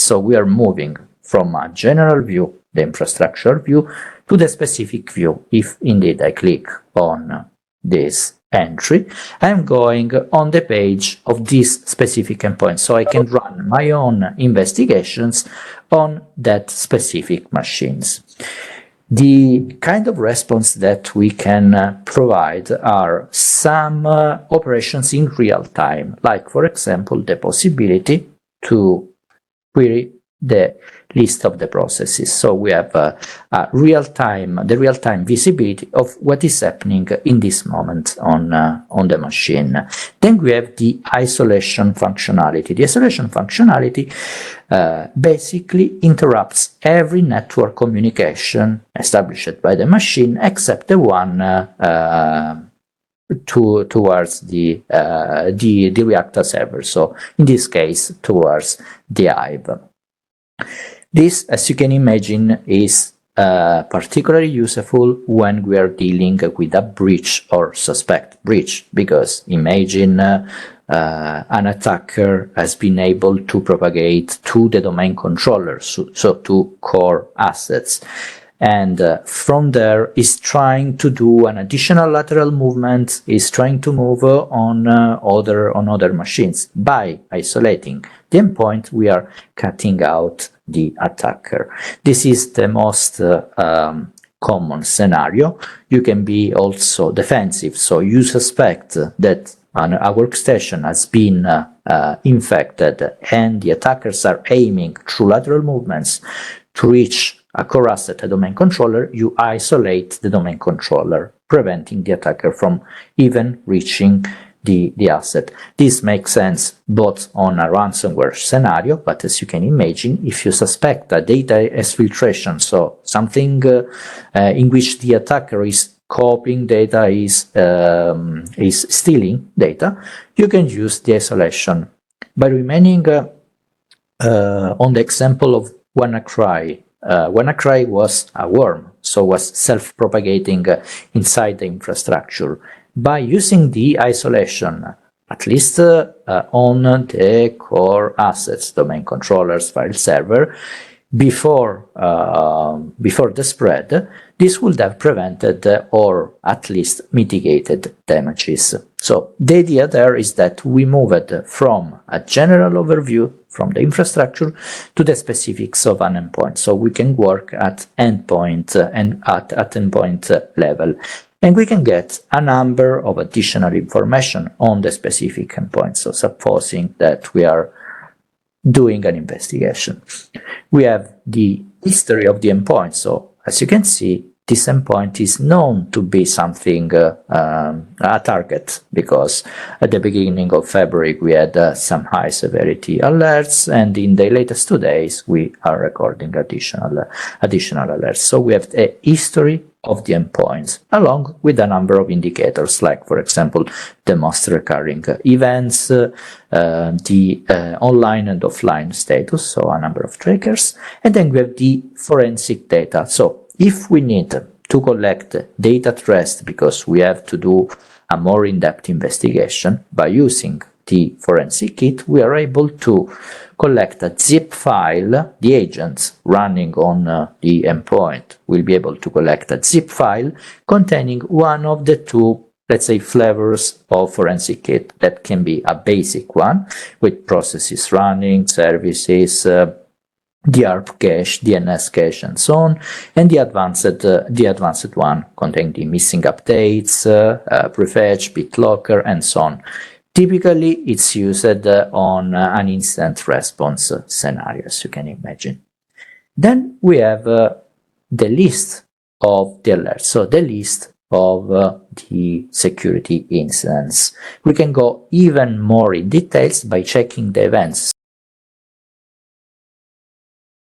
So we are moving from a general view, the infrastructure view, to the specific view. If indeed I click on this entry, I'm going on the page of this specific endpoint, so I can run my own investigations on that specific machines. The kind of response that we can provide are some operations in real time, like, for example, the possibility to query the list of the processes. So we have the real-time visibility of what is happening in this moment on the machine. Then we have the isolation functionality. The isolation functionality basically interrupts every network communication established by the machine except the one towards the ReaQta server, so in this case towards the Hive. This, as you can imagine, is particularly useful when we are dealing with a breach or suspect breach, because imagine an attacker has been able to propagate to the domain controller, so to core assets, and from there is trying to do an additional lateral movement, is trying to move on other machines. By isolating the endpoint, we are cutting out the attacker. This is the most common scenario. You can be also defensive, so you suspect that a workstation has been infected and the attackers are aiming through lateral movements to reach a core asset, a domain controller. You isolate the domain controller, preventing the attacker from even reaching the asset. This makes sense both on a ransomware scenario, but as you can imagine, if you suspect a data exfiltration, so something in which the attacker is copying data, is stealing data, you can use the isolation. By remaining on the example of WannaCry, WannaCry was a worm, so was self-propagating inside the infrastructure. By using the isolation, at least on the core assets, domain controllers, file server, before the spread, this would have prevented or at least mitigated damages. So the idea there is that we moved from a general overview from the infrastructure to the specifics of an endpoint. So we can work at endpoint and at endpoint level. And we can get a number of additional information on the specific endpoint. So supposing that we are doing an investigation, we have the history of the endpoint. So as you can see, this endpoint is known to be something, a target, because at the beginning of February we had some high severity alerts, and in the latest 2 days we are recording additional alerts. So we have a history of the endpoints, along with a number of indicators, like, for example, the most recurring events, the online and offline status, so a number of triggers, and then we have the forensic data. So if we need to collect data at rest because we have to do a more in-depth investigation, by using the forensic kit, we are able to collect a zip file. The agents running on the endpoint will be able to collect a zip file containing one of the two, let's say, flavors of forensic kit. That can be a basic one with processes running, services, the ARP cache, DNS cache, and so on, and the advanced one containing the missing updates, prefetch, BitLocker, and so on. Typically, it's used on an instant response scenario, as you can imagine. Then we have the list of the alerts, so the list of the security incidents. We can go even more in details by checking the events.